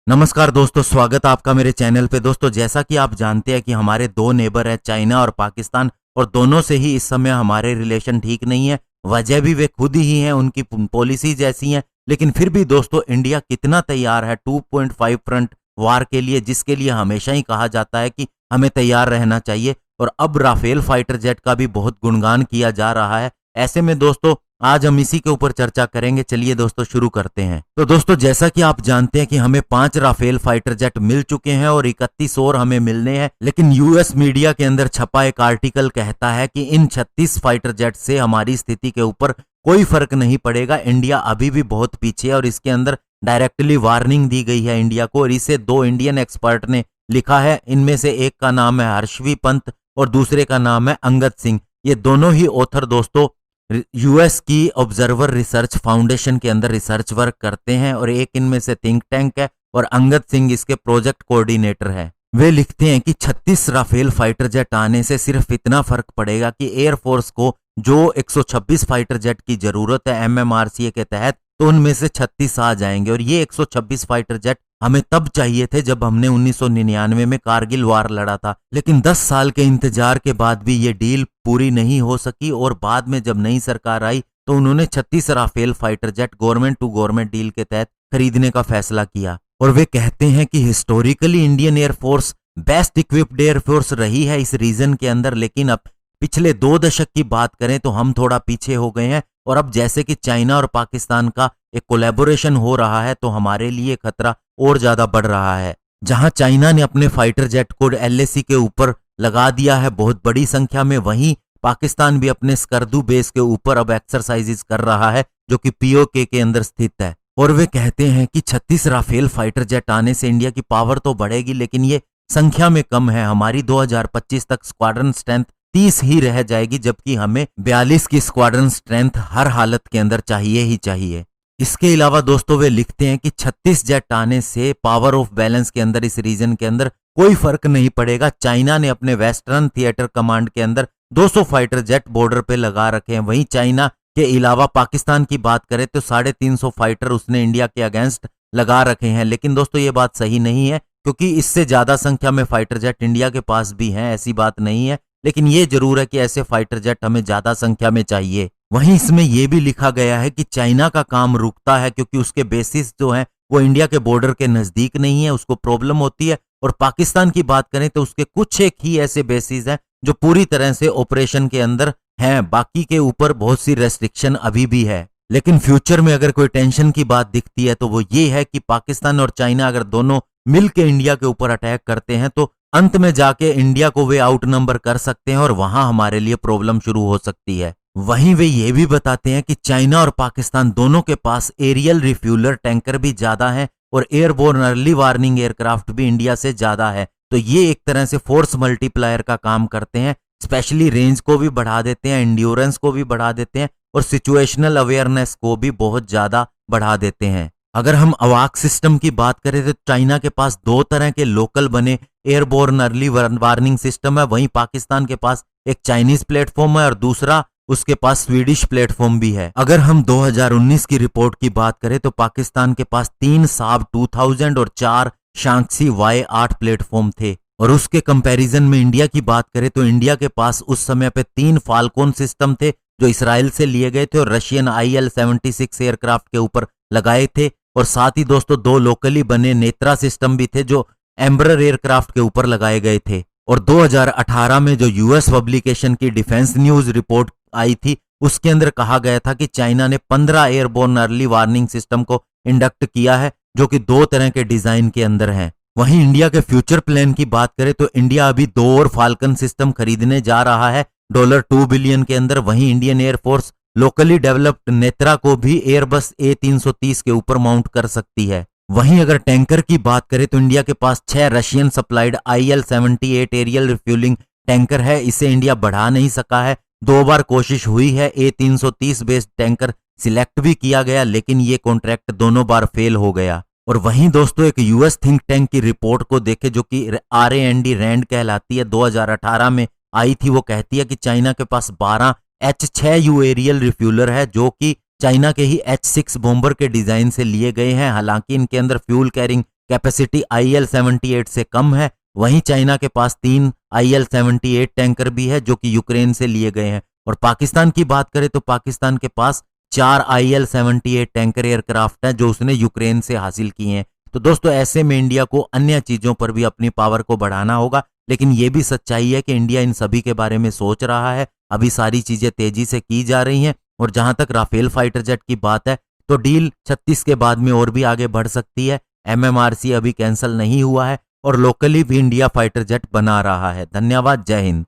नमस्कार दोस्तों, स्वागत है आपका मेरे चैनल पे। दोस्तों, जैसा कि आप जानते हैं कि हमारे दो नेबर हैं, चाइना और पाकिस्तान, और दोनों से ही इस समय हमारे रिलेशन ठीक नहीं है। वजह भी वे खुद ही हैं, उनकी पॉलिसीज ऐसी हैं। लेकिन फिर भी दोस्तों, इंडिया कितना तैयार है 2.5 फ्रंट वार के लिए, जिसके लिए हमेशा ही कहा जाता है कि हमें तैयार रहना चाहिए। और अब राफेल फाइटर जेट का भी बहुत गुणगान किया जा रहा है। ऐसे में दोस्तों, आज हम इसी के ऊपर चर्चा करेंगे। चलिए दोस्तों, शुरू करते हैं। तो दोस्तों, जैसा कि आप जानते हैं कि हमें 5 राफेल फाइटर जेट मिल चुके हैं और 31 और हमें मिलने हैं। लेकिन यूएस मीडिया के अंदर छपा एक आर्टिकल कहता है कि इन 36 फाइटर जेट से हमारी स्थिति के ऊपर कोई फर्क नहीं पड़ेगा। इंडिया अभी भी बहुत पीछे है और इसके अंदर डायरेक्टली वार्निंग दी गई है इंडिया को। और इसे 2 इंडियन एक्सपर्ट ने लिखा है। इनमें से एक का नाम है हर्षवी पंत और दूसरे का नाम है अंगद सिंह। ये दोनों ही ऑथर दोस्तों यूएस की ऑब्जर्वर रिसर्च फाउंडेशन के अंदर रिसर्च वर्क करते हैं। और एक इनमें से थिंक टैंक है और अंगद सिंह इसके प्रोजेक्ट कोऑर्डिनेटर है। वे लिखते हैं कि 36 राफेल फाइटर जेट आने से सिर्फ इतना फर्क पड़ेगा कि एयरफोर्स को जो 126 फाइटर जेट की जरूरत है एमएमआरसीए के तहत, तो उनमें से 36 आ जाएंगे। और ये 126 फाइटर जेट हमें तब चाहिए थे जब हमने 1999 में कारगिल वार लड़ा था। लेकिन 10 साल के इंतजार के बाद भी ये डील पूरी नहीं हो सकी। और बाद में जब नई सरकार आई तो उन्होंने 36 Rafale fighter jet government to government deal के तहत खरीदने का फैसला किया। और वे कहते हैं कि historically Indian air force best equipped air force रही है इस रीजन के अंदर। लेकिन अब पिछले 2 दशक की बात करें तो हम थोड़ा पीछे हो गए हैं। और अब जैसे कि चाइना और पाकिस्तान का एक कोलैबोरेशन हो रहा है तो हमारे लिए खतरा और ज्यादा बढ़ रहा है। जहां चाइना ने अपने फाइटर जेट को एलएसी के ऊपर लगा दिया है बहुत बड़ी संख्या में, वहीं पाकिस्तान भी अपने स्कर्दू बेस के ऊपर अब एक्सरसाइजेस कर रहा है जो कि पीओके के अंदर स्थित है। और वे कहते हैं कि 36 राफेल फाइटर जेट आने से इंडिया की पावर तो बढ़ेगी, लेकिन ये संख्या में कम है। हमारी 2025 तक स्क्वाड्रन स्ट्रेंथ 30 ही रह जाएगी, जबकि हमें 42 की स्क्वाड्रन स्ट्रेंथ हर हालत के अंदर चाहिए ही चाहिए। इसके अलावा दोस्तों, वे लिखते हैं कि 36 जेट आने से पावर ऑफ बैलेंस के अंदर इस रीजन के अंदर कोई फर्क नहीं पड़ेगा। चाइना ने अपने वेस्टर्न थिएटर कमांड के अंदर 200 फाइटर जेट बॉर्डर पे लगा रखे हैं। वहीं चाइना के अलावा पाकिस्तान की बात करें तो 350 फाइटर उसने इंडिया के अगेंस्ट लगा रखे हैं। लेकिन दोस्तों, ये बात सही नहीं है, क्योंकि इससे ज्यादा संख्या में फाइटर जेट इंडिया के पास भी हैं, ऐसी बात नहीं है। लेकिन ये जरूर है कि ऐसे फाइटर जेट हमें ज्यादा संख्या में चाहिए। वहीं इसमें यह भी लिखा गया है कि चाइना का काम रुकता है क्योंकि उसके बेसिस जो हैं वो इंडिया के बॉर्डर के नजदीक नहीं है, उसको प्रॉब्लम होती है। और पाकिस्तान की बात करें तो उसके कुछ एक ही ऐसे बेसिस हैं जो पूरी तरह से ऑपरेशन के अंदर हैं, बाकी के ऊपर बहुत सी रेस्ट्रिक्शन अभी भी है। लेकिन फ्यूचर में अगर कोई टेंशन की बात दिखती है तो वो ये है कि पाकिस्तान और चाइना अगर दोनों मिलकर इंडिया के ऊपर अटैक करते हैं तो अंत में जाके इंडिया को वे आउट नंबर कर सकते हैं और वहां हमारे लिए प्रॉब्लम शुरू हो सकती है। वहीं वे ये भी बताते हैं कि चाइना और पाकिस्तान दोनों के पास एरियल रिफ्यूलर टैंकर भी ज्यादा हैं और एयरबोर्न अर्ली वार्निंग एयरक्राफ्ट भी इंडिया से ज्यादा है। तो ये एक तरह से फोर्स मल्टीप्लायर का काम करते हैं, स्पेशली रेंज को भी बढ़ा देते हैं, एंड्योरेंस को भी बढ़ा देते हैं और सिचुएशनल अवेयरनेस को भी बहुत ज्यादा बढ़ा देते हैं। अगर हम अवाक सिस्टम की बात करें तो चाइना के पास 2 तरह के लोकल बने एयरबोर्न अर्ली वार्निंग सिस्टम है। वहीं पाकिस्तान के पास एक चाइनीज प्लेटफॉर्म है और दूसरा उसके पास स्वीडिश प्लेटफॉर्म भी है। अगर हम 2019 की रिपोर्ट की बात करें तो पाकिस्तान के पास 3 साब 2000 और 4 शांक्सी Y8 प्लेटफॉर्म थे। और उसके कंपैरिजन में इंडिया की बात करें तो इंडिया के पास उस समय पे 3 फाल्कोन सिस्टम थे जो इसराइल से लिए गए थे और रशियन IL-76 एयरक्राफ्ट के ऊपर लगाए थे। और साथ ही दोस्तों 2 लोकली बने नेत्रा सिस्टम भी थे जो एम्ब्रर एयरक्राफ्ट के ऊपर लगाए गए थे। और 2018 में जो यूएस पब्लिकेशन की डिफेंस न्यूज रिपोर्ट आई थी उसके अंदर कहा गया था कि चाइना ने 15 एयरबोर्न अर्ली वार्निंग सिस्टम को इंडक्ट किया है जो कि 2 तरह के डिजाइन के अंदर हैं। वहीं इंडिया के फ्यूचर प्लान की बात करें तो इंडिया अभी 2 और फाल्कन सिस्टम खरीदने जा रहा है $2 बिलियन के अंदर। वहीं Indian air force locally developed Netra को भी एयरबस A330 के ऊपर माउंट कर सकती है। वहीं अगर टैंकर की बात करें तो इंडिया के पास 6 Russian supplied IL-78 aerial refuelling tanker है। इसे इंडिया बढ़ा नहीं सका है, 2 बार कोशिश हुई है, A330 बेस्ड टैंकर सिलेक्ट भी किया गया लेकिन ये कॉन्ट्रैक्ट दोनों बार फेल हो गया। और वहीं दोस्तों एक यूएस थिंक टैंक की रिपोर्ट को देखे जो कि RAND कहलाती है, 2018 में आई थी। वो कहती है कि चाइना के पास 12 H-6U एरियल रिफ्यूलर है जो कि चाइना के ही H-6 बॉम्बर के डिजाइन से लिए गए हैं। हालांकि इनके अंदर फ्यूल कैरिंग कैपेसिटी IL-78 से कम है। वहीं चाइना के पास 3 IL-78 टैंकर भी है जो कि यूक्रेन से लिए गए हैं। और पाकिस्तान की बात करें तो पाकिस्तान के पास 4 IL-78 टैंकर एयरक्राफ्ट है जो उसने यूक्रेन से हासिल किए हैं। तो दोस्तों ऐसे में इंडिया को अन्य चीजों पर भी अपनी पावर को बढ़ाना होगा, लेकिन यह भी सच्चाई है कि इंडिया इन सभी के बारे में सोच रहा है। अभी सारी चीजें तेजी से की जा रही हैं। और जहां तक राफेल फाइटर जेट की बात है तो डील 36 के बाद में और भी आगे बढ़ सकती है। MMRC अभी कैंसिल नहीं हुआ है और लोकली भी इंडिया फाइटर जेट बना रहा है। धन्यवाद, जय हिंद।